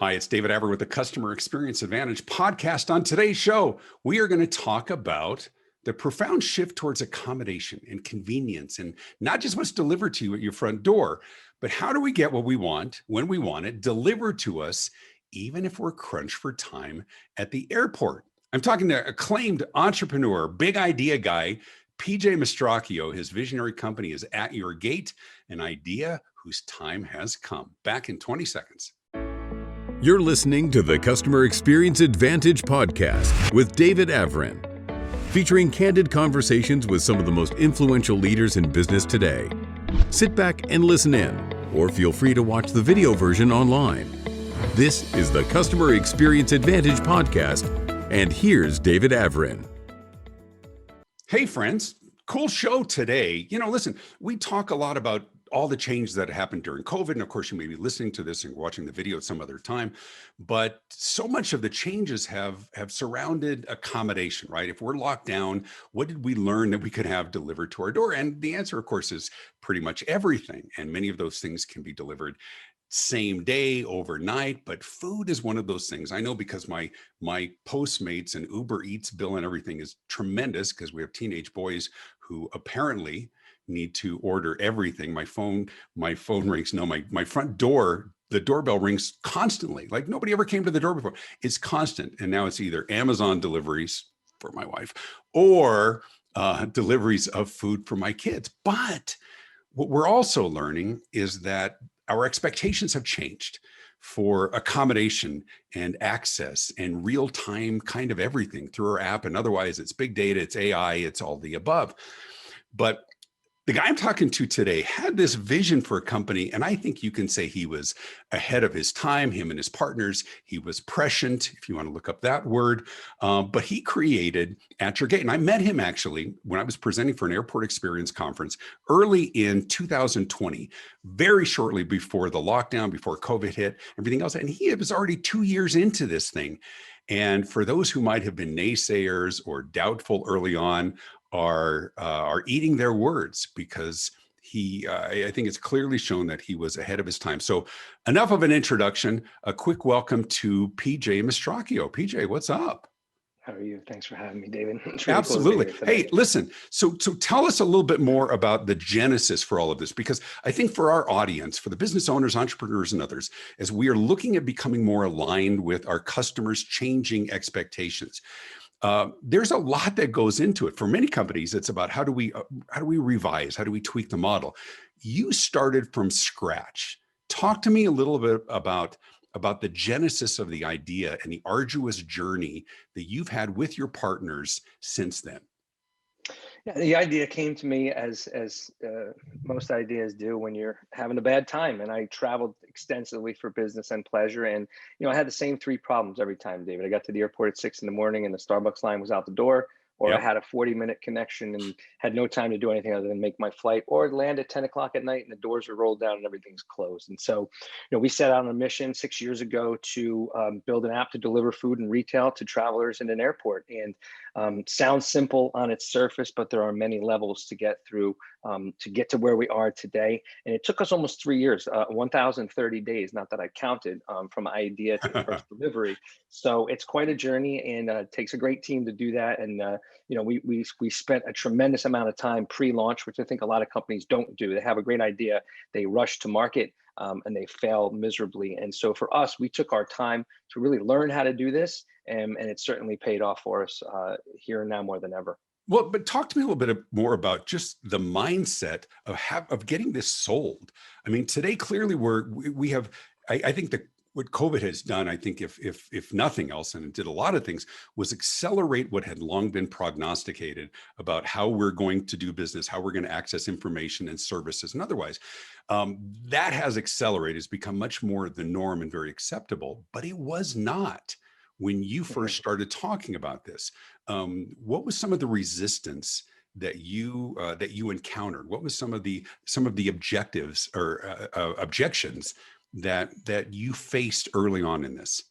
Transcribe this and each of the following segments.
Hi, it's David Avrin with the Customer Experience Advantage podcast. On today's show, we are going to talk about the profound shift towards accommodation and convenience, and not just what's delivered to you at your front door, but how do we get what we want when we want it delivered to us, even if we're crunched for time at the airport. I'm talking to acclaimed entrepreneur, big idea guy, PJ Mastracchio. His visionary company is At Your Gate, an idea whose time has come. Back in 20 seconds. You're listening to the Customer Experience Advantage podcast with David Avrin, featuring candid conversations with some of the most influential leaders in business today. Sit back and listen in, or feel free to watch the video version online. This is the Customer Experience Advantage podcast, and here's David Avrin. Hey friends, cool show today. Listen, we talk a lot about all the change that happened during COVID. And of course, you may be listening to this and watching the video at some other time, but so much of the changes have surrounded accommodation, right? If we're locked down, what did we learn that we could have delivered to our door? And the answer, of course, is pretty much everything. And many of those things can be delivered same day, overnight, but food is one of those things. I know because my Postmates and Uber Eats bill and everything is tremendous because we have teenage boys who apparently need to order everything. My phone rings. No, my front door, the doorbell rings constantly. Like nobody ever came to the door before. It's constant. And now it's either Amazon deliveries for my wife or deliveries of food for my kids. But what we're also learning is that our expectations have changed for accommodation and access and real-time kind of everything through our app. And otherwise it's big data, it's AI, it's all the above. But the guy I'm talking to today had this vision for a company, and I think you can say he was ahead of his time, him and his partners. He was prescient, if you want to look up that word, but he created At Your Gate. And I met him actually when I was presenting for an airport experience conference early in 2020, very shortly before the lockdown, before COVID hit, everything else. And he was already 2 years into this thing. And for those who might have been naysayers or doubtful early on, are eating their words because I think it's clearly shown that he was ahead of his time. So enough of an introduction, a quick welcome to PJ Mastracchio. PJ, what's up? How are you? Thanks for having me, David. It's really Absolutely. Cool to be here today. Hey, listen, so tell us a little bit more about the genesis for all of this, because I think for our audience, for the business owners, entrepreneurs, and others, as we are looking at becoming more aligned with our customers' changing expectations, there's a lot that goes into it. For many companies, it's about how do we revise, how do we tweak the model? You started from scratch. Talk to me a little bit about the genesis of the idea and the arduous journey that you've had with your partners since then. Yeah, the idea came to me as most ideas do when you're having a bad time. And I traveled extensively for business and pleasure. And, I had the same three problems every time, David. I got to the airport at 6 a.m. and the Starbucks line was out the door, or Yep. I had a 40-minute connection and had no time to do anything other than make my flight, or land at 10 o'clock at night and the doors are rolled down and everything's closed. And so, we set out on a mission 6 years ago to build an app to deliver food and retail to travelers in an airport. And sounds simple on its surface, but there are many levels to get through to get to where we are today. And it took us almost 3 years, 1,030 days, not that I counted, from idea to the first delivery. So it's quite a journey, and it takes a great team to do that. And we spent a tremendous amount of time pre-launch, which I think a lot of companies don't do. They have a great idea, they rush to market, and they fail miserably. And so for us, we took our time to really learn how to do this, and it certainly paid off for us here and now more than ever. Well, but talk to me a little bit more about just the mindset of getting this sold. I mean, today clearly we have. I think that what COVID has done, I think if nothing else, and it did a lot of things, was accelerate what had long been prognosticated about how we're going to do business, how we're going to access information and services and otherwise. That has accelerated, has become much more the norm and very acceptable, but it was not when you first started talking about this. What was some of the resistance that you encountered? What was some of the objectives or objections that you faced early on in this?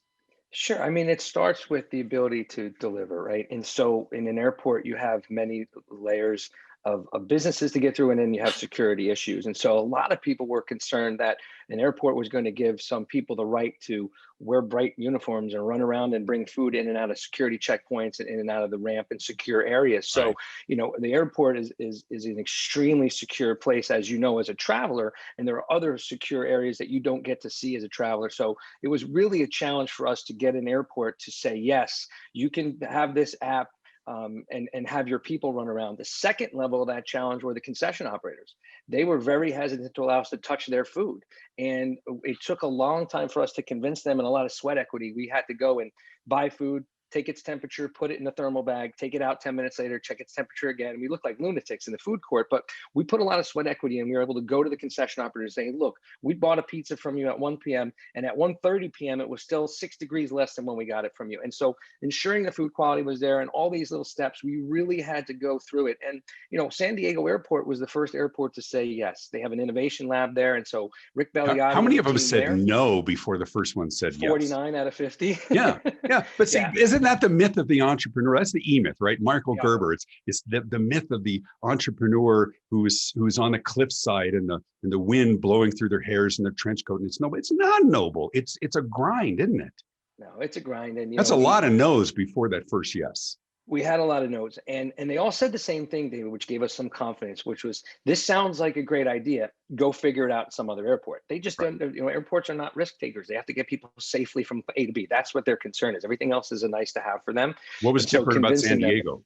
Sure. I mean, it starts with the ability to deliver, right? And so in an airport, you have many layers of businesses to get through, and then you have security issues. And so a lot of people were concerned that an airport was going to give some people the right to wear bright uniforms and run around and bring food in and out of security checkpoints and in and out of the ramp and secure areas. So, Right. the airport is an extremely secure place, as you know, as a traveler, and there are other secure areas that you don't get to see as a traveler. So it was really a challenge for us to get an airport to say, yes, you can have this app, and have your people run around. The second level of that challenge were the concession operators. They were very hesitant to allow us to touch their food. And it took a long time for us to convince them, and a lot of sweat equity. We had to go and buy food, take its temperature, put it in a thermal bag, take it out 10 minutes later, check its temperature again. We looked like lunatics in the food court, but we put a lot of sweat equity, and we were able to go to the concession operators saying, look, we bought a pizza from you at 1 p.m. and at 1:30 p.m. it was still 6 degrees less than when we got it from you. And so ensuring the food quality was there and all these little steps, we really had to go through it. And, San Diego Airport was the first airport to say yes. They have an innovation lab there. And so Rick Belliati How many and of the them team said there, no before the first one said yes? 49 out of 50. Yeah, yeah. But see, Yeah. isn't that the myth of the entrepreneur? That's the E-myth, right? Michael Yeah. Gerber. It's the myth of the entrepreneur who's on the cliffside and the wind blowing through their hairs and their trench coat. And it's noble. It's not noble. It's a grind, isn't it? No, it's a grind. And, That's a lot of no's before that first yes. we had a lot of notes, and they all said the same thing, David, which gave us some confidence, which was, this sounds like a great idea. Go figure it out in some other airport. They just Right. don't, airports are not risk takers. They have to get people safely from A to B. That's what their concern is. Everything else is a nice to have for them. What was And so different about San convincing them. Diego?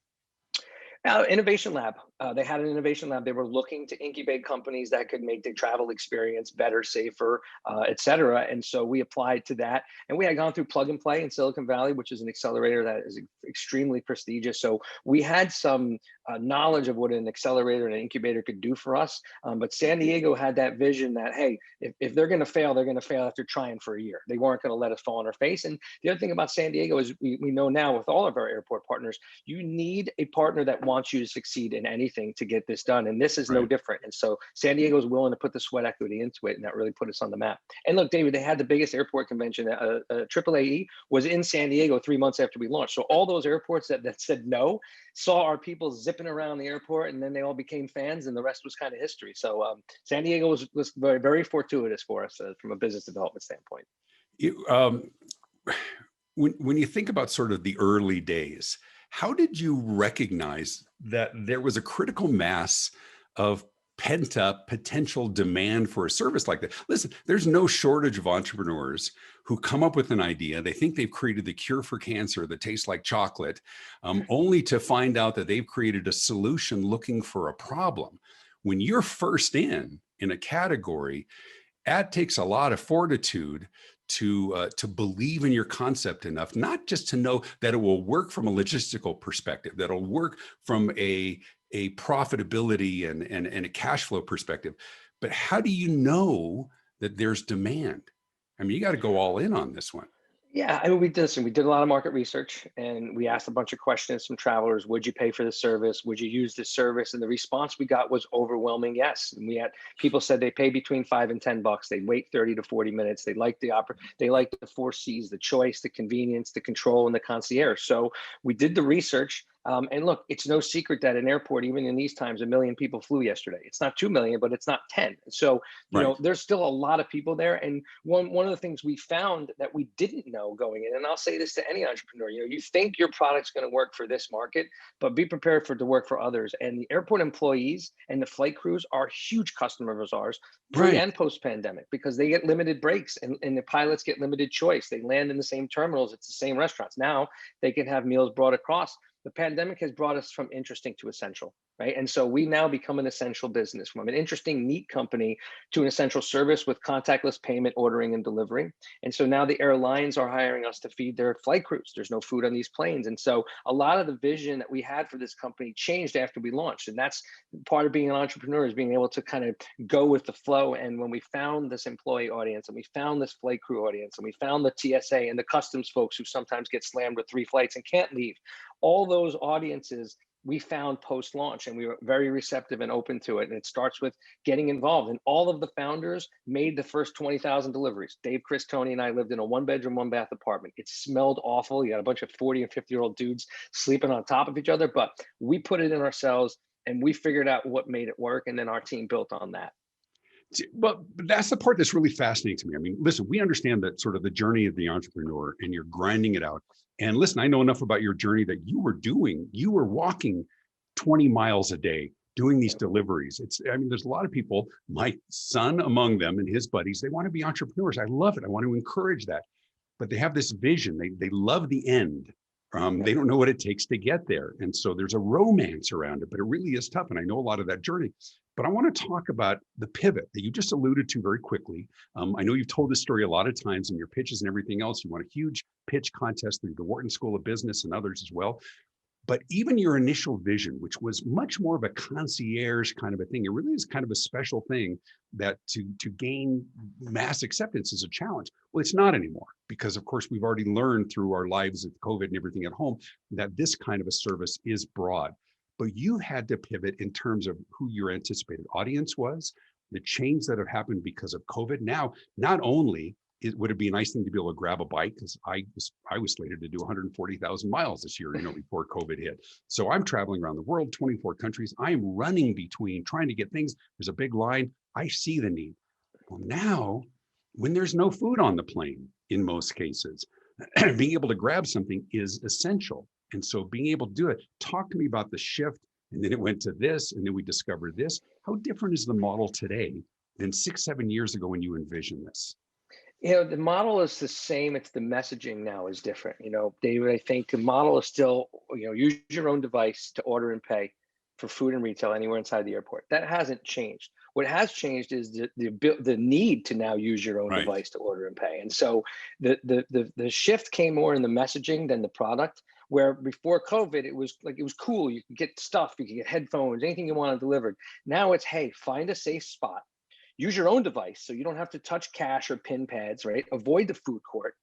Innovation lab. They had an innovation lab. They were looking to incubate companies that could make the travel experience better, safer, et cetera. And so we applied to that. And we had gone through Plug and Play in Silicon Valley, which is an accelerator that is extremely prestigious. So we had some knowledge of what an accelerator and an incubator could do for us. But San Diego had that vision that, hey, if they're going to fail, they're going to fail after trying for a year. They weren't going to let us fall on our face. And the other thing about San Diego is we know now with all of our airport partners, you need a partner that wants you to succeed in anything to get this done. And this is no Right. different. And so San Diego is willing to put the sweat equity into it, and that really put us on the map. And look, David, they had the biggest airport convention. AAAE was in San Diego 3 months after we launched. So all those airports that said no saw our people zipping around the airport, and then they all became fans, and the rest was kind of history. So San Diego was very, very fortuitous for us from a business development standpoint. When you think about sort of the early days, how did you recognize that there was a critical mass of pent up potential demand for a service like that? Listen, there's no shortage of entrepreneurs who come up with an idea. They think they've created the cure for cancer that tastes like chocolate, only to find out that they've created a solution looking for a problem. When you're first in a category, that takes a lot of fortitude to believe in your concept enough, not just to know that it will work from a logistical perspective, that it'll work from a profitability and a cash flow perspective, but how do you know that there's demand? I mean, you got to go all in on this one. Yeah, I mean, we did a lot of market research, and we asked a bunch of questions from travelers. Would you pay for the service? Would you use this service? And the response we got was overwhelming yes. And we had people said they pay between $5 and $10. They wait 30 to 40 minutes. They like they like the 4 C's: the choice, the convenience, the control, and the concierge. So we did the research. And look, it's no secret that an airport, even in these times, 1 million people flew yesterday. It's not 2 million, but it's not 10. So, Right. there's still a lot of people there. And one of the things we found that we didn't know going in, and I'll say this to any entrepreneur, you think your product's going to work for this market, but be prepared for it to work for others. And the airport employees and the flight crews are huge customers of ours, pre Right. and post pandemic, because they get limited breaks, and the pilots get limited choice. They land in the same terminals. It's the same restaurants. Now they can have meals brought across. The pandemic has brought us from interesting to essential, right? And so we now become an essential business, from an interesting, neat company to an essential service with contactless payment, ordering, and delivering. And so now the airlines are hiring us to feed their flight crews. There's no food on these planes. And so a lot of the vision that we had for this company changed after we launched. And that's part of being an entrepreneur, is being able to kind of go with the flow. And when we found this employee audience, and we found this flight crew audience, and we found the TSA and the customs folks who sometimes get slammed with 3 flights and can't leave, all those audiences we found post-launch, and we were very receptive and open to it. And it starts with getting involved. And all of the founders made the first 20,000 deliveries. Dave, Chris, Tony, and I lived in a 1-bedroom, 1-bath apartment. It smelled awful. You had a bunch of 40 and 50-year-old dudes sleeping on top of each other, but we put it in ourselves. And we figured out what made it work. And then our team built on that. But that's the part that's really fascinating to me. I mean, listen, we understand that sort of the journey of the entrepreneur and you're grinding it out. And listen, I know enough about your journey that you were walking 20 miles a day doing these deliveries. I mean, there's a lot of people, my son among them and his buddies, they want to be entrepreneurs. I love it. I want to encourage that. But they have this vision. They love the end. They don't know what it takes to get there. And so there's a romance around it, but it really is tough. And I know a lot of that journey. But I want to talk about the pivot that you just alluded to very quickly. I know you've told this story a lot of times in your pitches and everything else. You won a huge pitch contest through the Wharton School of Business and others as well. But even your initial vision, which was much more of a concierge kind of a thing, it really is kind of a special thing that to gain mass acceptance is a challenge. Well, it's not anymore because, of course, we've already learned through our lives of COVID and everything at home that this kind of a service is broad. But you had to pivot in terms of who your anticipated audience was, the change that have happened because of COVID. Now, not only would it be a nice thing to be able to grab a bike, because I was slated to do 140,000 miles this year, before COVID hit. So I'm traveling around the world, 24 countries. I am running between trying to get things. There's a big line. I see the need. Well, now, when there's no food on the plane, in most cases, being able to grab something is essential. And so being able to do it, talk to me about the shift. And then it went to this, and then we discovered this. How different is the model today than 6-7 years ago when you envisioned this? The model is the same. It's the messaging now is different. David, I think the model is still, use your own device to order and pay for food and retail anywhere inside the airport. That hasn't changed. What has changed is the need to now use your own device to order and pay. And so the shift came more in the messaging than the product. Where before COVID, it was cool. You could get stuff, you could get headphones, anything you wanted delivered. Now it's, hey, find a safe spot. Use your own device so you don't have to touch cash or pin pads, right? Avoid the food court,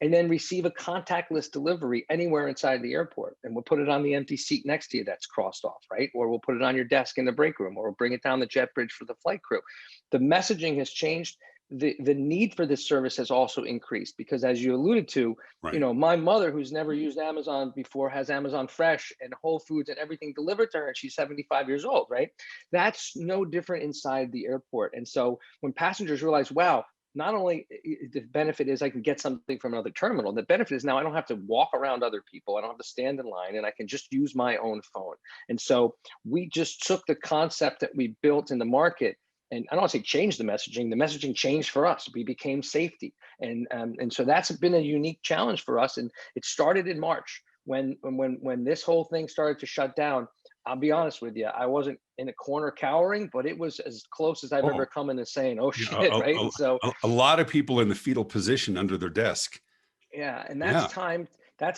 and then receive a contactless delivery anywhere inside the airport. And we'll put it on the empty seat next to you that's crossed off, right? Or we'll put it on your desk in the break room, or we'll bring it down the jet bridge for the flight crew. The messaging has changed. The need for this service has also increased because, as you alluded to, my mother, who's never used Amazon before, has Amazon Fresh and Whole Foods and everything delivered to her, and she's 75 years old, right? That's no different inside the airport. And so when passengers realize, wow, not only the benefit is I can get something from another terminal, the benefit is now I don't have to walk around other people. I don't have to stand in line, and I can just use my own phone. And so we just took the concept that we built in the market, and I don't want to say change the messaging changed for us. We became safety. And so that's been a unique challenge for us. And it started in March when this whole thing started to shut down. I'll be honest with you, I wasn't in a corner cowering, but it was as close as I've ever come into saying, oh shit, right? And so a lot of people in the fetal position under their desk. Yeah, and that's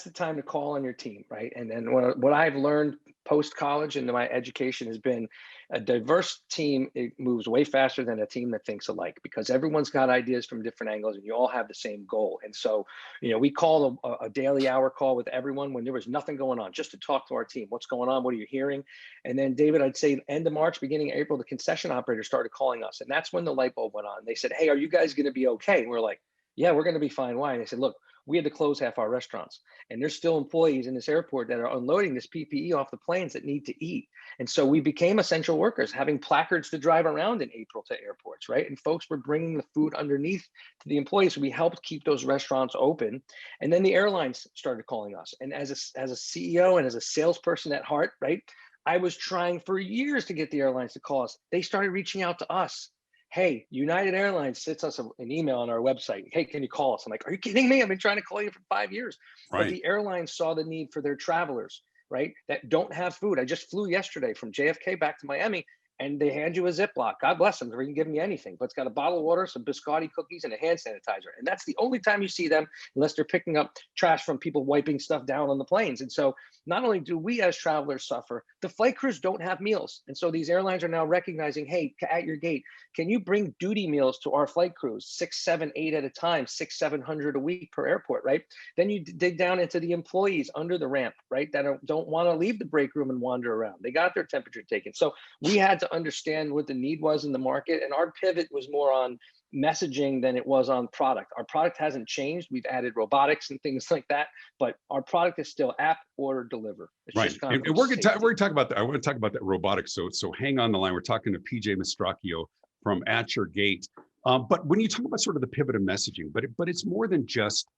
the time to call on your team, right? And then what I've learned post-college and my education has been a diverse team. It moves way faster than a team that thinks alike because everyone's got ideas from different angles and you all have the same goal. And so, we called a daily hour call with everyone when there was nothing going on, just to talk to our team. What's going on? What are you hearing? And then, David, I'd say end of March, beginning of April, the concession operators started calling us. And that's when the light bulb went on. They said, hey, are you guys going to be okay? And we're like, yeah, we're going to be fine. Why? And they said, look, we had to close half our restaurants, and there's still employees in this airport that are unloading this PPE off the planes that need to eat. And so we became essential workers, having placards to drive around in April to airports, right? And folks were bringing the food underneath to the employees. So we helped keep those restaurants open. And then the airlines started calling us. And as a CEO and as a salesperson at heart, right, I was trying for years to get the airlines to call us. They started reaching out to us. Hey, United Airlines sends us an email on our website. Hey, can you call us? I'm like, are you kidding me? I've been trying to call you for 5 years. Right. But the airlines saw the need for their travelers, right, that don't have food. I just flew yesterday from JFK back to Miami, and they hand you a Ziploc. God bless them. They can give me anything, but it's got a bottle of water, some biscotti cookies, and a hand sanitizer. And that's the only time you see them, unless they're picking up trash from people wiping stuff down on the planes. And so not only do we as travelers suffer, the flight crews don't have meals. And so these airlines are now recognizing, hey, at your gate, can you bring duty meals to our flight crews, 6, 7, 8 at a time, 600-700 a week per airport, right? Then you dig down into the employees under the ramp, right, that don't want to leave the break room and wander around. They got their temperature taken. So we had to understand what the need was in the market. And our pivot was more on messaging than it was on product. Our product hasn't changed. We've added robotics and things like that, but our product is still app, order, deliver. It's Right. just kind of And we're going to talk about that. I want to talk about that robotics. So hang on the line. We're talking to PJ Mastracchio from At Your Gate. But when you talk about sort of the pivot of messaging, but it's more than just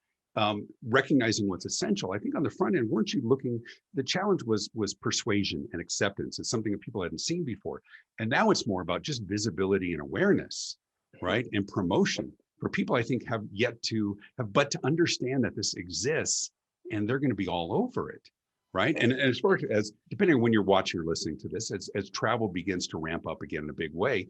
recognizing what's essential. I think on the front end, weren't you looking, the challenge was persuasion and acceptance. It's something that people hadn't seen before. And now it's more about just visibility and awareness, right? And promotion for people, I think, have but to understand that this exists and they're going to be all over it. Right. And as far as depending on when you're watching or listening to this, as travel begins to ramp up again in a big way,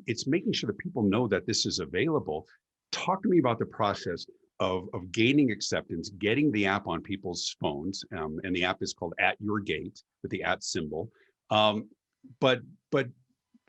it's making sure that people know that this is available. Talk to me about the process of gaining acceptance, getting the app on people's phones. And the app is called At Your Gate with the at symbol. But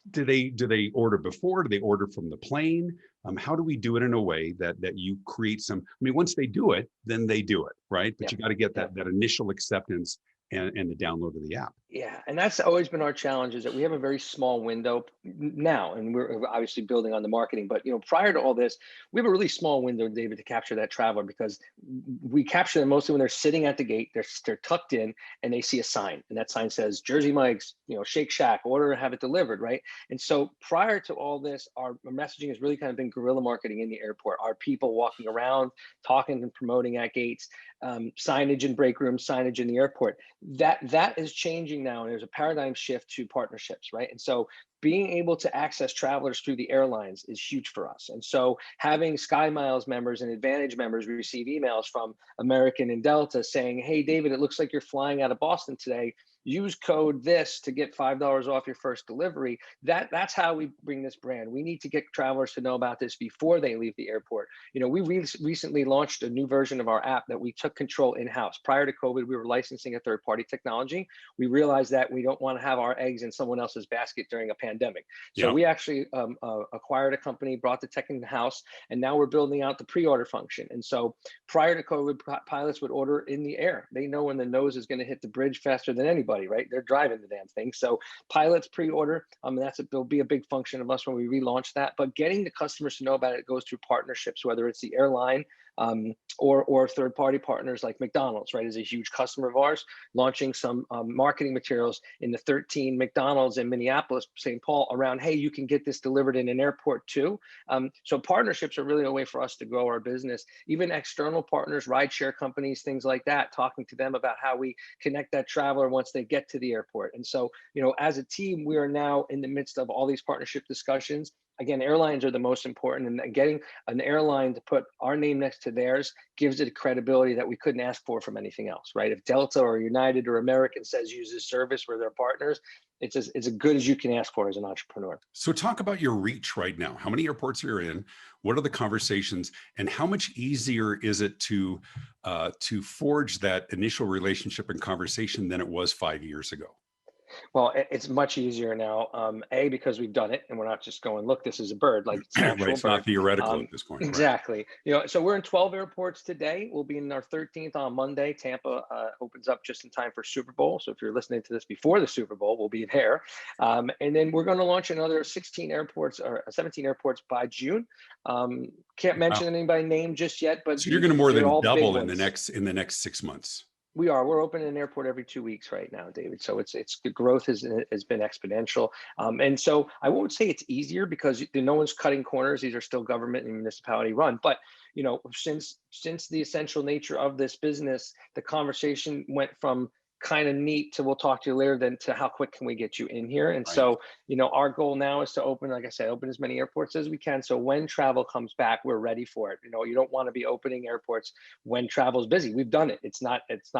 do they order before? Do they order from the plane? How do we do it in a way that you create some, I mean, once they do it, then they do it, right? But you got to get that initial acceptance and the download of the app. Yeah, and that's always been our challenge, is that we have a very small window now, and we're obviously building on the marketing. But prior to all this, we have a really small window, David, to capture that traveler, because we capture them mostly when they're sitting at the gate, they're tucked in, and they see a sign, and that sign says Jersey Mike's, Shake Shack, order and have it delivered, right? And so prior to all this, our messaging has really kind of been guerrilla marketing in the airport. Our people walking around, talking and promoting at gates, signage in break rooms, signage in the airport. That is changing now, and there's a paradigm shift to partnerships, right? And so being able to access travelers through the airlines is huge for us. And so having SkyMiles members and Advantage members receive emails from American and Delta saying, hey, David, it looks like you're flying out of Boston today. Use code this to get $5 off your first delivery. That's how we bring this brand. We need to get travelers to know about this before they leave the airport. We recently launched a new version of our app that we took control in-house. Prior to COVID, we were licensing a third-party technology. We realized that we don't want to have our eggs in someone else's basket during a pandemic. So we actually acquired a company, brought the tech in-house, and now we're building out the pre-order function. And so prior to COVID, pilots would order in the air. They know when the nose is going to hit the bridge faster than anybody. Right? They're driving the damn thing. So pilots pre-order, there'll be a big function of us when we relaunch that. But getting the customers to know about it goes through partnerships, whether it's the airline or third-party partners like McDonald's, right, is a huge customer of ours, launching some marketing materials in the 13 McDonald's in Minneapolis, St. Paul, around, hey, you can get this delivered in an airport too. So partnerships are really a way for us to grow our business. Even external partners, rideshare companies, things like that, talking to them about how we connect that traveler once they get to the airport. And so, as a team, we are now in the midst of all these partnership discussions. Again, airlines are the most important, and getting an airline to put our name next to theirs gives it a credibility that we couldn't ask for from anything else, right? If Delta or United or American says use this service where they're partners, it's as good as you can ask for as an entrepreneur. So talk about your reach right now. How many airports are you in? What are the conversations, and how much easier is it to forge that initial relationship and conversation than it was 5 years ago? Well, it's much easier now. Because we've done it, and we're not just going, look, this is a bird, like it's an actual Right, it's bird. not theoretical at this point. Exactly. So we're in 12 airports today. We'll be in our 13th on Monday. Tampa opens up just in time for Super Bowl. So if you're listening to this before the Super Bowl, we'll be there. And then we're going to launch another 16 airports or 17 airports by June. Can't mention any by name just yet, but so you're going to more than double in the next 6 months. We're opening an airport every 2 weeks right now, David. So it's the growth has been exponential. And so I won't say it's easier, because no one's cutting corners. These are still government and municipality run. But since the essential nature of this business, the conversation went from kind of neat to we'll talk to you later than to how quick can we get you in here. And so our goal now is to open, like I said, open as many airports as we can, so when travel comes back, we're ready for it. You don't want to be opening airports when travel's busy. We've done it.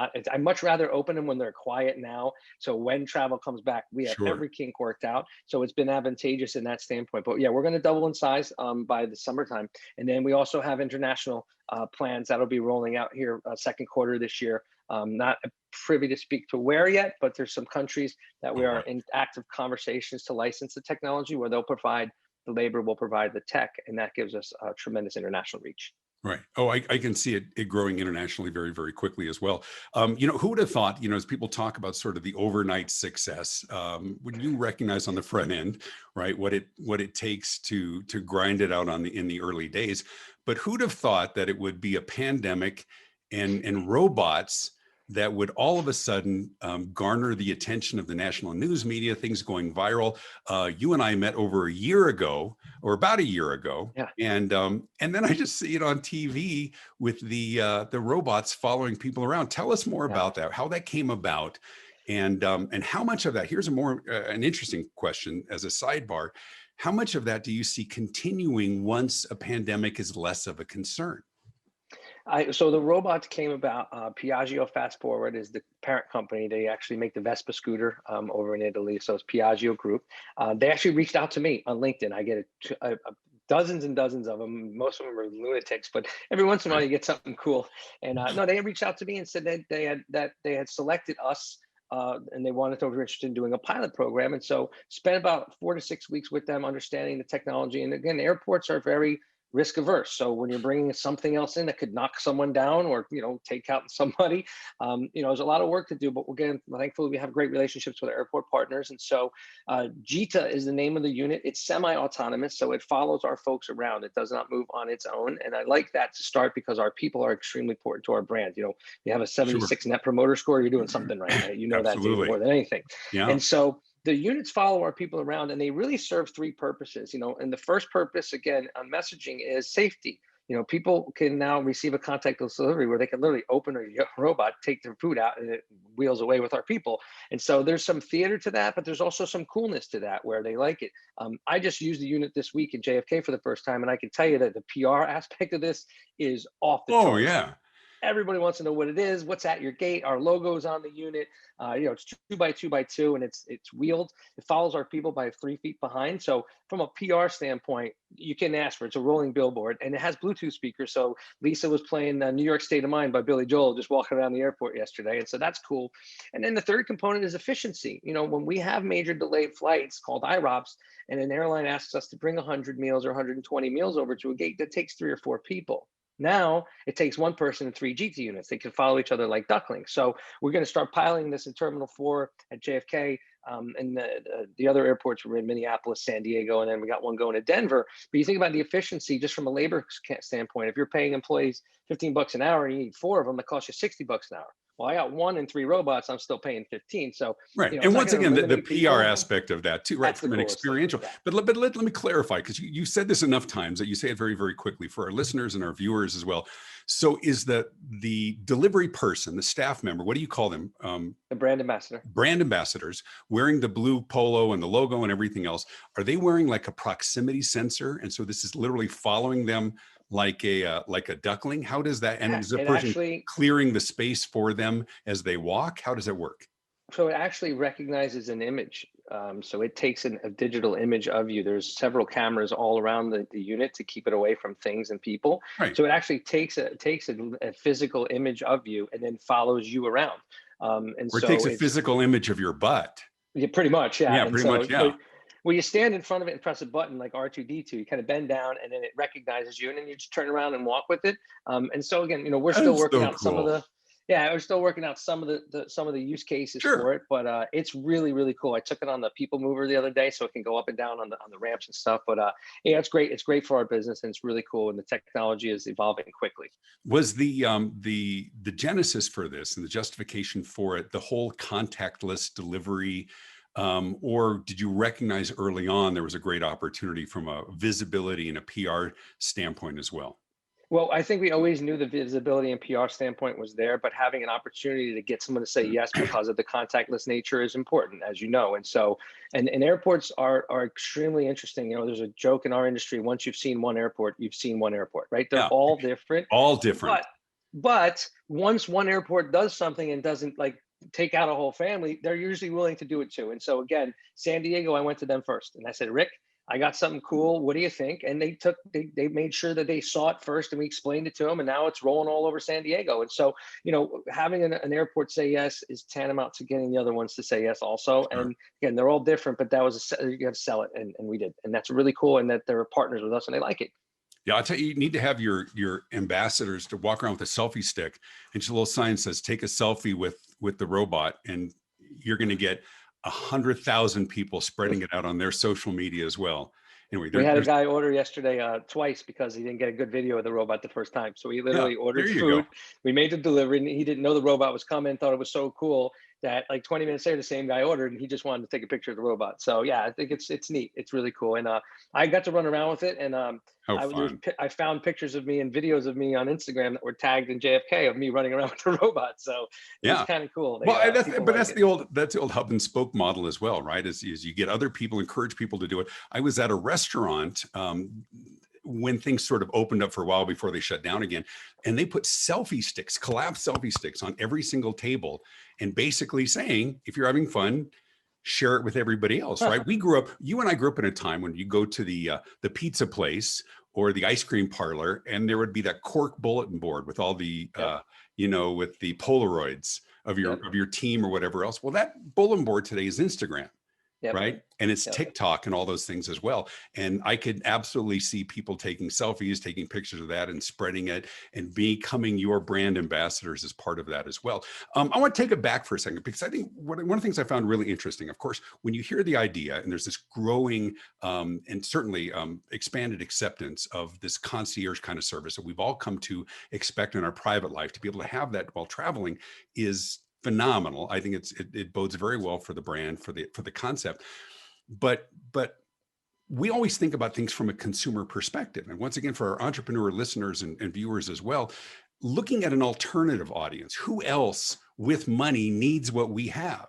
I'd much rather open them when they're quiet now, so when travel comes back, we have every kink worked out. So it's been advantageous in that standpoint. But yeah, we're going to double in size by the summertime. And then we also have international plans that'll be rolling out here second quarter this year. Not privy to speak to where yet, but there's some countries that we are in active conversations to license the technology, where they'll provide the labor, we'll provide the tech, and that gives us a tremendous international reach. Right. Oh, I can see it growing internationally very, very quickly as well. Who would have thought, as people talk about sort of the overnight success, when you recognize on the front end, right, what it takes to grind it out in the early days. But who'd have thought that it would be a pandemic and robots that would all of a sudden garner the attention of the national news media, things going viral. You and I met over a year ago, or about a year ago, Yeah. and then I just see it on TV with the robots following people around. Tell us more Yeah. about that, how that came about, and how much of that. Here's an interesting question as a sidebar. How much of that do you see continuing once a pandemic is less of a concern? So the robots came about. Piaggio Fast Forward is the parent company. They actually make the Vespa scooter over in Italy. So it's Piaggio Group. They actually reached out to me on LinkedIn. I get dozens and dozens of them. Most of them are lunatics, but every once in a while Right. you get something cool. And no, they reached out to me and said that they had selected us. And they wanted to, were interested in doing a pilot program. And so spent about 4 to 6 weeks with them, understanding the technology. And again, airports are very risk averse. So when you're bringing something else in that could knock someone down or, take out somebody, there's a lot of work to do. But again, thankfully, we have great relationships with our airport partners. And so JITA is the name of the unit. It's semi-autonomous, so it follows our folks around. It does not move on its own. And I like that to start because our people are extremely important to our brand. You have a Sure. 76 net promoter score, you're doing something right? You know that, David, Absolutely. more than anything. Yeah. And so the units follow our people around, and they really serve three purposes. And the first purpose, again, on messaging, is safety. People can now receive a contactless delivery where they can literally open a robot, take their food out, and it wheels away with our people. And so there's some theater to that, but there's also some coolness to that where they like it. I just used the unit this week in JFK for the first time, and I can tell you that the PR aspect of this is off the Oh, charts. yeah. Everybody wants to know what it is, what's at your gate. Our logo's on the unit. It's 2x2x2, and it's wheeled. It follows our people by 3 feet behind. So from a PR standpoint, you can ask for it. It's a rolling billboard, and it has Bluetooth speakers. So Lisa was playing New York State of Mind by Billy Joel just walking around the airport yesterday, and so that's cool. And then the third component is efficiency. When we have major delayed flights called IROPS, and an airline asks us to bring 100 meals or 120 meals over to a gate that takes 3 or 4 people. Now it takes one person and 3 GT units. They can follow each other like ducklings. So we're going to start piloting this in Terminal 4 at JFK, and the other airports were in Minneapolis, San Diego, and then we got one going to Denver. But you think about the efficiency just from a labor standpoint. If you're paying employees $15 an hour and you need 4 of them, that costs you $60 an hour. Well, I got 1 and 3 robots. I'm still paying 15. So Right. it's And not once gonna again, the eliminate people. PR aspect of that too, right? That's the From an coolest thing. experiential. Yeah. But let me clarify, because you said this enough times that you say it very, very quickly for our listeners and our viewers as well. So is the delivery person, the staff member, what do you call them? The brand ambassador. Brand ambassadors wearing the blue polo and the logo and everything else. Are they wearing like a proximity sensor? And so this is literally following them like a duckling? How does that, and is the person Actually, clearing the space for them as they walk? How does it work? so it actually recognizes an image. So it takes a digital image of you. There's several cameras all around the unit to keep it away from things and people. Right. So it actually takes a physical image of you and then follows you around. And Or it so takes a it's physical image of your butt. yeah, pretty much, yeah. Yeah, And pretty so, much, yeah. well, you stand in front of it and press a button like R2D2. You kind of bend down, and then it recognizes you, and then you just turn around and walk with it. And so again, we're That still is working so out some of cool. the, yeah, we're still working out some of the use cases Sure. for it. But it's really, really cool. I took it on the people mover the other day, so it can go up and down on the ramps and stuff. But yeah, it's great. It's great for our business, and it's really cool. And the technology is evolving quickly. Was the genesis for this and the justification for it the whole contactless delivery, or did you recognize early on there was a great opportunity from a visibility and a PR standpoint as well? Well, I think we always knew the visibility and PR standpoint was there, but having an opportunity to get someone to say yes because of the contactless nature is important, as you know. And so, and airports are extremely interesting. There's a joke in our industry: once you've seen one airport, you've seen one airport, right? They're Yeah, all different, all different. but once one airport does something and doesn't like take out a whole family, they're usually willing to do it too. And so again, San Diego, I went to them first, and I said, Rick, I got something cool. What do you think? And they made sure that they saw it first, and we explained it to them, and now it's rolling all over San Diego. And so, having an airport say yes is tantamount to getting the other ones to say yes also. Sure. And again, they're all different, but that was you got to sell it, and we did. And that's really cool, and that they're partners with us and they like it. Yeah, I'll tell you, you need to have your ambassadors to walk around with a selfie stick, and just a little sign says, "Take a selfie with the robot," and you're going to get 100,000 people spreading it out on their social media as well. Anyway, We had a there's guy order yesterday twice because he didn't get a good video of the robot the first time. So he yeah, literally there ordered you go. food. We made the delivery, and he didn't know the robot was coming. Thought it was so cool that like 20 minutes later, the same guy ordered, and he just wanted to take a picture of the robot. So yeah, I think it's neat. It's really cool, and I got to run around with it, and How fun. I found pictures of me and videos of me on Instagram that were tagged in JFK of me running around with the robot. So it was Yeah. kind of cool. Well, and People but like it. that's the old hub and spoke model as well, right? Is you get other people, encourage people to do it. I was at a restaurant when things sort of opened up for a while before they shut down again, and they put selfie sticks, collapsed selfie sticks on every single table, and basically saying, if you're having fun, share it with everybody else, right? You and I grew up in a time when you go to the pizza place or the ice cream parlor, and there would be that cork bulletin board with all the Yep. with the Polaroids of Yep. your team or whatever else. Well, that bulletin board today is Instagram, Yep. right? And it's Yep. TikTok and all those things as well. And I could absolutely see people taking selfies, taking pictures of that and spreading it and becoming your brand ambassadors as part of that as well. I want to take it back for a second, because I think one of the things I found really interesting, of course, when you hear the idea and there's this growing and certainly expanded acceptance of this concierge kind of service that we've all come to expect in our private life, to be able to have that while traveling is phenomenal. I think it bodes very well for the brand, for the concept. But we always think about things from a consumer perspective. And once again, for our entrepreneur listeners and viewers as well, looking at an alternative audience, who else with money needs what we have?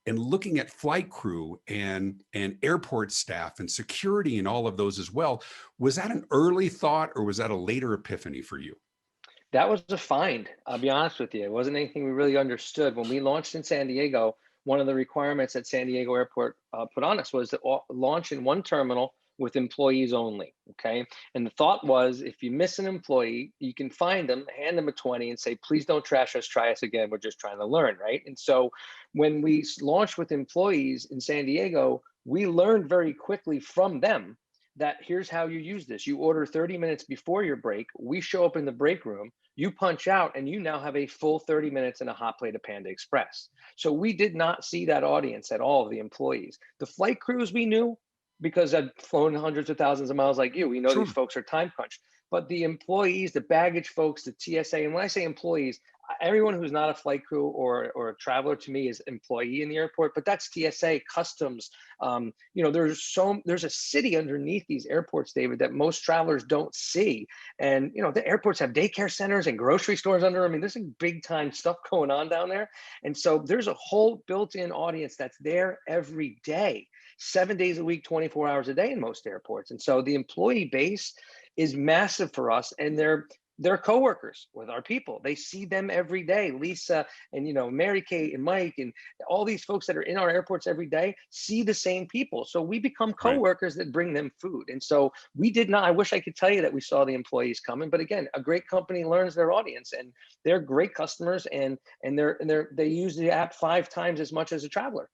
And looking at flight crew and airport staff and security and all of those as well. Was that an early thought, or was that a later epiphany for you? That was a find. I'll be honest with you. It wasn't anything we really understood. When we launched in San Diego, one of the requirements that San Diego Airport put on us was to launch in one terminal with employees only. Okay. And the thought was, if you miss an employee, you can find them, hand them a 20 and say, please don't trash us, try us again. We're just trying to learn. Right. And so when we launched with employees in San Diego, we learned very quickly from them that here's how you use this. You order 30 minutes before your break. We show up in the break room, you punch out, and you now have a full 30 minutes and a hot plate of Panda Express. So we did not see that audience at all, the employees. The flight crews we knew, because I've flown hundreds of thousands of miles like you. We know these Sure. folks are time crunched. But the employees, the baggage folks, the TSA, and when I say employees, everyone who's not a flight crew or a traveler to me is employee in the airport, but that's TSA, customs. There's a city underneath these airports, David, that most travelers don't see. And the airports have daycare centers and grocery stores under them. I mean, there's some big time stuff going on down there. And so there's a whole built-in audience that's there every day, 7 days a week, 24 hours a day in most airports. And so the employee base is massive for us, and they're coworkers with our people. They see them every day. Lisa and Mary Kate and Mike and all these folks that are in our airports every day see the same people. So we become Right. coworkers that bring them food. And so we did not. I wish I could tell you that we saw the employees coming, but again, a great company learns their audience, and they're great customers, and they use the app 5 times as much as a traveler.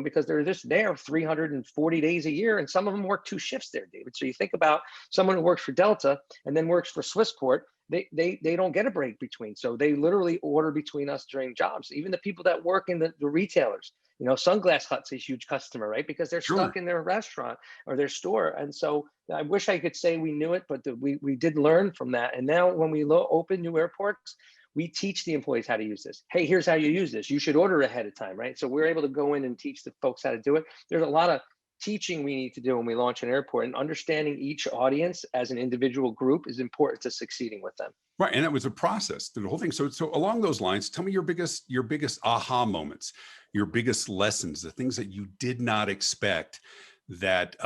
Because they're just there 340 days a year, and some of them work 2 shifts there, David. So you think about someone who works for Delta and then works for Swissport, they don't get a break between. So they literally order between us during jobs. Even the people that work in the retailers, Sunglass Hut's a huge customer, right? Because they're Sure. stuck in their restaurant or their store. And so I wish I could say we knew it, but we did learn from that. And now when we open new airports, we teach the employees how to use this. Hey, here's how you use this. You should order ahead of time, right? So we're able to go in and teach the folks how to do it. There's a lot of teaching we need to do when we launch an airport, and understanding each audience as an individual group is important to succeeding with them. Right. And that was a process through the whole thing. So along those lines, tell me your biggest aha moments, your biggest lessons, the things that you did not expect that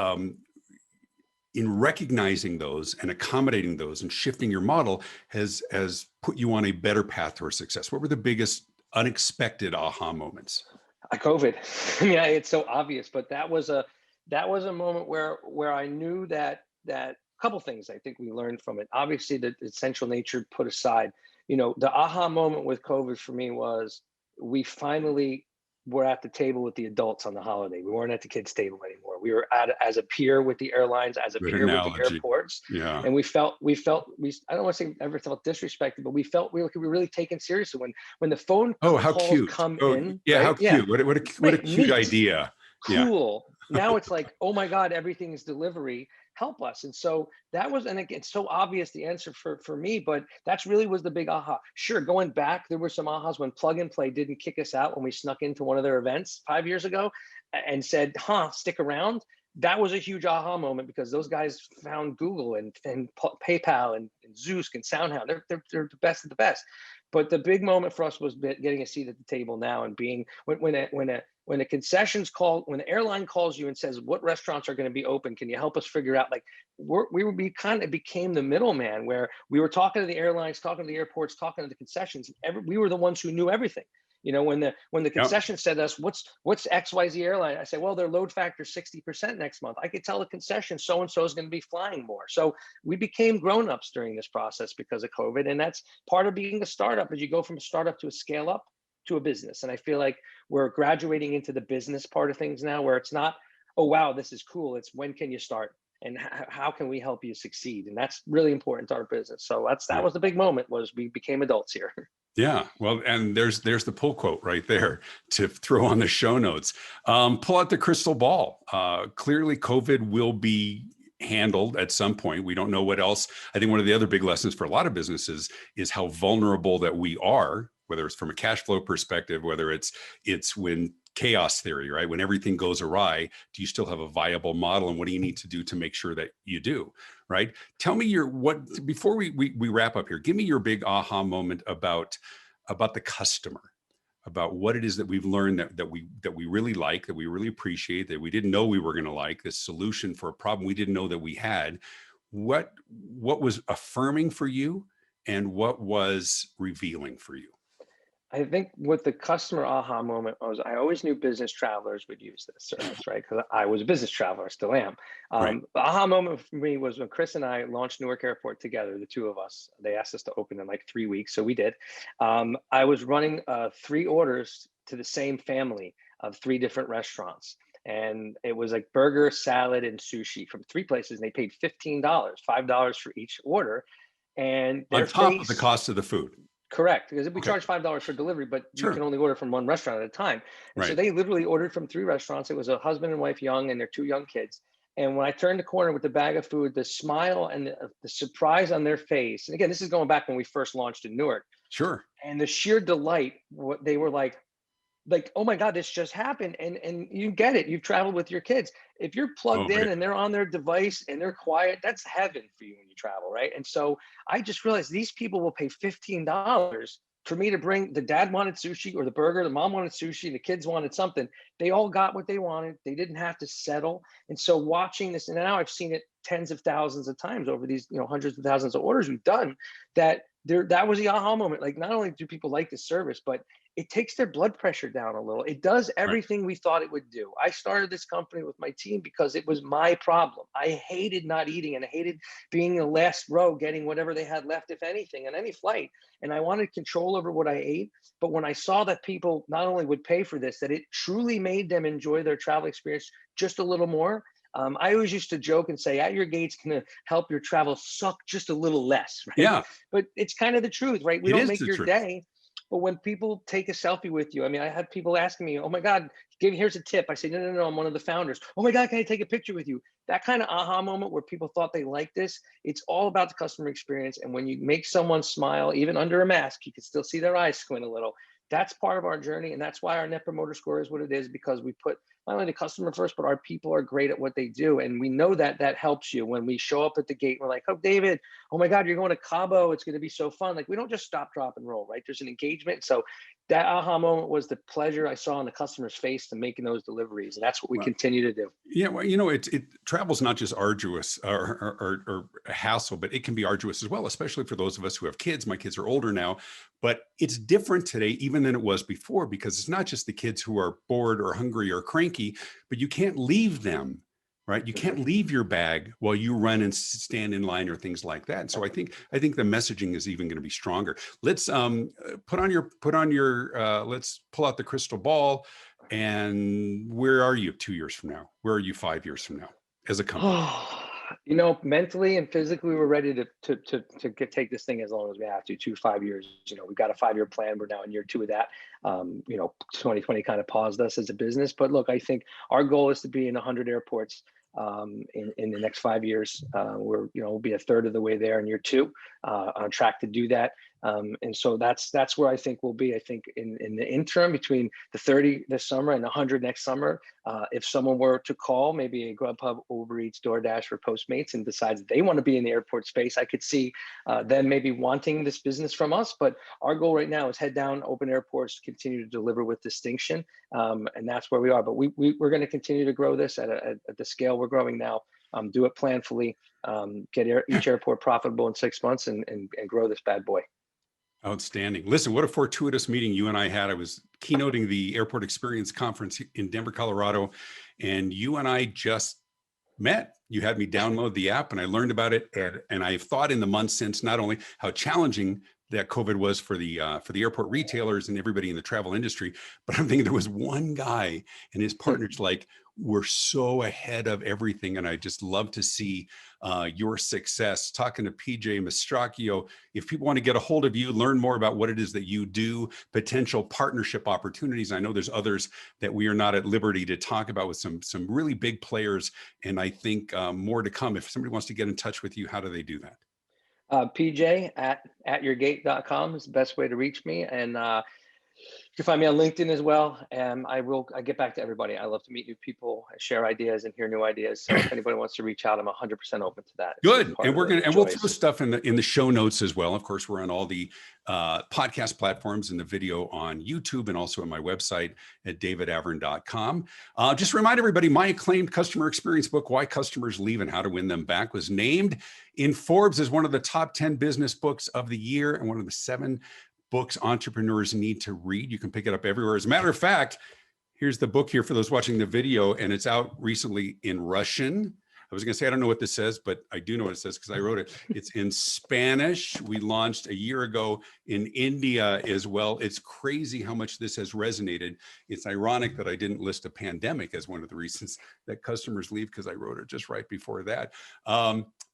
in recognizing those and accommodating those and shifting your model has put you on a better path towards success. What were the biggest unexpected aha moments? COVID. I mean, it's so obvious, but that was a moment where I knew that couple things I think we learned from it. Obviously, the essential nature put aside. The aha moment with COVID for me was we finally were at the table with the adults on the holiday. We weren't at the kids' table anymore. anymore. We were as a peer with the airlines, as a Good peer with the analogy. airports. Yeah. And we I don't want to say ever felt disrespected, but we felt we were really taken seriously when the phone Oh, how calls cute. come Oh, in, yeah. How right? Yeah, cute. What a right. cute Neat. idea. Yeah. Cool. Now it's like, oh my God, everything is delivery. Help us. And so that was, and it's so obvious the answer for me, but that's really was the big aha. Sure, going back, there were some ahas when Plug and Play didn't kick us out when we snuck into one of their events 5 years ago and said, stick around. That was a huge aha moment because those guys found Google and PayPal and Zeus and SoundHound. They're the best of the best. But the big moment for us was getting a seat at the table now and being when the concessions call, when the airline calls you and says, what restaurants are going to be open? Can you help us figure out, like, we kind of became the middleman where we were talking to the airlines, talking to the airports, talking to the concessions. We were the ones who knew everything. You know, when the concession said to us, what's XYZ airline? I say, well, their load factor 60% next month. I could tell the concession so-and-so is going to be flying more. So we became grown-ups during this process because of COVID. And that's part of being a startup, as you go from a startup to a scale up to a business. And I feel like we're graduating into the business part of things now, where it's not, oh, wow, this is cool. It's when can you start? And how can we help you succeed? And that's really important to our business. So that was the big moment, was we became adults here. Yeah, well, and there's the pull quote right there to throw on the show notes. Pull out the crystal ball. Clearly, COVID will be handled at some point. We don't know what else. I think one of the other big lessons for a lot of businesses is how vulnerable that we are, whether it's from a cash flow perspective, whether it's when chaos theory, right? When everything goes awry, do you still have a viable model, and what do you need to do to make sure that you do, right? Tell me before we wrap up here, give me your big aha moment about the customer, about what it is that we've learned that we really like, that we really appreciate, that we didn't know we were going to like, this solution for a problem we didn't know that we had. What was affirming for you, and what was revealing for you? I think what the customer aha moment was, I always knew business travelers would use this service, right? Because I was a business traveler, still am. Right. The aha moment for me was when Chris and I launched Newark Airport together, the two of us. They asked us to open in like 3 weeks, so we did. I was running 3 orders to the same family of 3 different restaurants. And it was like burger, salad, and sushi from 3 places. And they paid $15, $5 for each order. And On top of the cost of the food. Correct, because we charge $5 for delivery, but you can only order from 1 restaurant at a time. And so they literally ordered from 3 restaurants. It was a husband and wife, young, and their 2 young kids. And when I turned the corner with the bag of food, the smile and the surprise on their face. And again, this is going back when we first launched in Newark. Sure. And the sheer delight, what they were like, oh my God, this just happened. And you get it. You've traveled with your kids. If you're plugged in and they're on their device and they're quiet, that's heaven for you when you travel, right? And so I just realized these people will pay $15 for me to bring. The dad wanted sushi, or the burger, the mom wanted sushi, the kids wanted something. They all got what they wanted. They didn't have to settle. And so watching this, and now I've seen it tens of thousands of times over these, hundreds of thousands of orders we've done, that was the aha moment. Like, not only do people like the service, but it takes their blood pressure down a little. It does everything we thought it would do. I started this company with my team because it was my problem. I hated not eating, and I hated being in the last row, getting whatever they had left, if anything, on any flight. And I wanted control over what I ate. But when I saw that people not only would pay for this, that it truly made them enjoy their travel experience just a little more. I always used to joke and say, at your gate's going to help your travel suck just a little less, right? Yeah. But it's kind of the truth, right? We don't make your day. But when people take a selfie with you, I mean, I had people asking me, oh my God, here's a tip. I say, no, I'm one of the founders. Oh my God, can I take a picture with you? That kind of aha moment where people thought they liked this. It's all about the customer experience. And when you make someone smile, even under a mask, you can still see their eyes squint a little. That's part of our journey. And that's why our Net Promoter Score is what it is, because we put not only the customer first, but our people are great at what they do. And we know that helps you. When we show up at the gate, we're like, oh, David, oh my God, you're going to Cabo. It's going to be so fun. Like, we don't just stop, drop, and roll, right? There's an engagement. So that aha moment was the pleasure I saw on the customer's face to making those deliveries. And that's what we continue to do. Yeah, well, travel's not just arduous or a hassle, but it can be arduous as well, especially for those of us who have kids. My kids are older now, but it's different today even than it was before, because it's not just the kids who are bored or hungry or cranky, but you can't leave them, right? You can't leave your bag while you run and stand in line or things like that. And so I think the messaging is even going to be stronger. Let's let's pull out the crystal ball. And where are you 2 years from now? Where are you 5 years from now as a company? Mentally and physically, we're ready to take this thing as long as we have to 5 years. We've got a 5-year plan. We're now in year 2 of that. 2020 kind of paused us as a business, but look, I think our goal is to be in 100 airports in the next 5 years. We'll be a third of the way there in year 2, on track to do that. And so that's where I think we'll be. I think in the interim between the 30 this summer and 100 next summer, if someone were to call maybe a Grubhub, Uber Eats, DoorDash, or Postmates and decides they want to be in the airport space, I could see them maybe wanting this business from us. But our goal right now is head down, open airports, continue to deliver with distinction, and that's where we are. But we're going to continue to grow this at the scale we're growing now. Do it planfully, get each airport profitable in 6 months, and grow this bad boy. Outstanding. Listen, what a fortuitous meeting you and I had. I was keynoting the Airport Experience Conference in Denver, Colorado, and you and I just met. You had me download the app and I learned about it. And I've thought in the months since not only how challenging that COVID was for the airport retailers and everybody in the travel industry, but I'm thinking there was one guy and his partners like, we're so ahead of everything. And I just love to see your success. Talking to PJ Mastracchio, if people want to get a hold of you, learn more about what it is that you do, potential partnership opportunities. I know there's others that we are not at liberty to talk about with some really big players. And I think more to come. If somebody wants to get in touch with you, how do they do that? PJ at yourgate.com is the best way to reach me. And you can find me on LinkedIn as well. And I get back to everybody. I love to meet new people, share ideas, and hear new ideas. So if anybody wants to reach out, I'm 100% open to that. Good. And we'll throw stuff in the show notes as well. Of course, we're on all the podcast platforms and the video on YouTube and also on my website at davidavrin.com. Just remind everybody, my acclaimed customer experience book, Why Customers Leave and How to Win Them Back, was named in Forbes as one of the top 10 business books of the year and one of the 7 books entrepreneurs need to read. You can pick it up everywhere. As a matter of fact, here's the book here for those watching the video, and it's out recently in Russian. I was going to say, I don't know what this says, but I do know what it says because I wrote it. It's in Spanish. We launched a year ago in India as well. It's crazy how much this has resonated. It's ironic that I didn't list a pandemic as one of the reasons that customers leave, because I wrote it just right before that.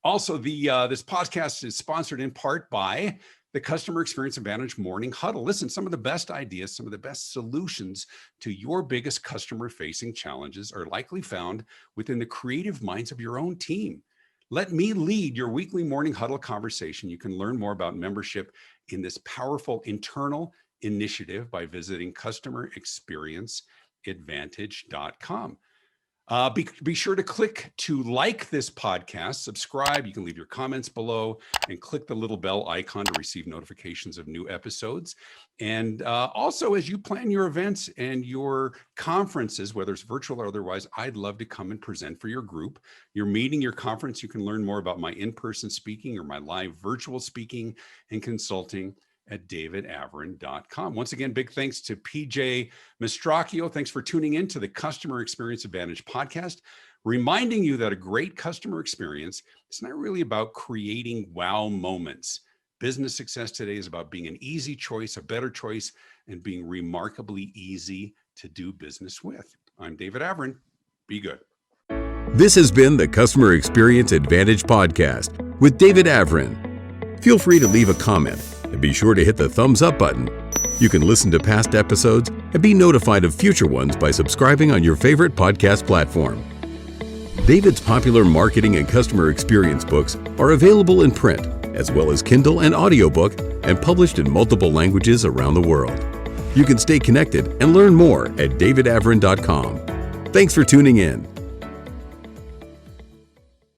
Also, this podcast is sponsored in part by the Customer Experience Advantage Morning Huddle. Listen, some of the best ideas, some of the best solutions to your biggest customer-facing challenges are likely found within the creative minds of your own team. Let me lead your weekly morning huddle conversation. You can learn more about membership in this powerful internal initiative by visiting customerexperienceadvantage.com. Be sure to click to like this podcast, subscribe. You can leave your comments below and click the little bell icon to receive notifications of new episodes. And also, as you plan your events and your conferences, whether it's virtual or otherwise, I'd love to come and present for your group, your meeting, your conference. You can learn more about my in-person speaking or my live virtual speaking and consulting at davidavrin.com. Once again, big thanks to PJ Mastracchio. Thanks for tuning in to the Customer Experience Advantage podcast, reminding you that a great customer experience is not really about creating wow moments. Business success today is about being an easy choice, a better choice, and being remarkably easy to do business with. I'm David Avrin. Be good. This has been the Customer Experience Advantage podcast with David Avrin. Feel free to leave a comment and be sure to hit the thumbs up button. You can listen to past episodes and be notified of future ones by subscribing on your favorite podcast platform. David's popular marketing and customer experience books are available in print, as well as Kindle and audiobook, and published in multiple languages around the world. You can stay connected and learn more at davidavrin.com. Thanks for tuning in.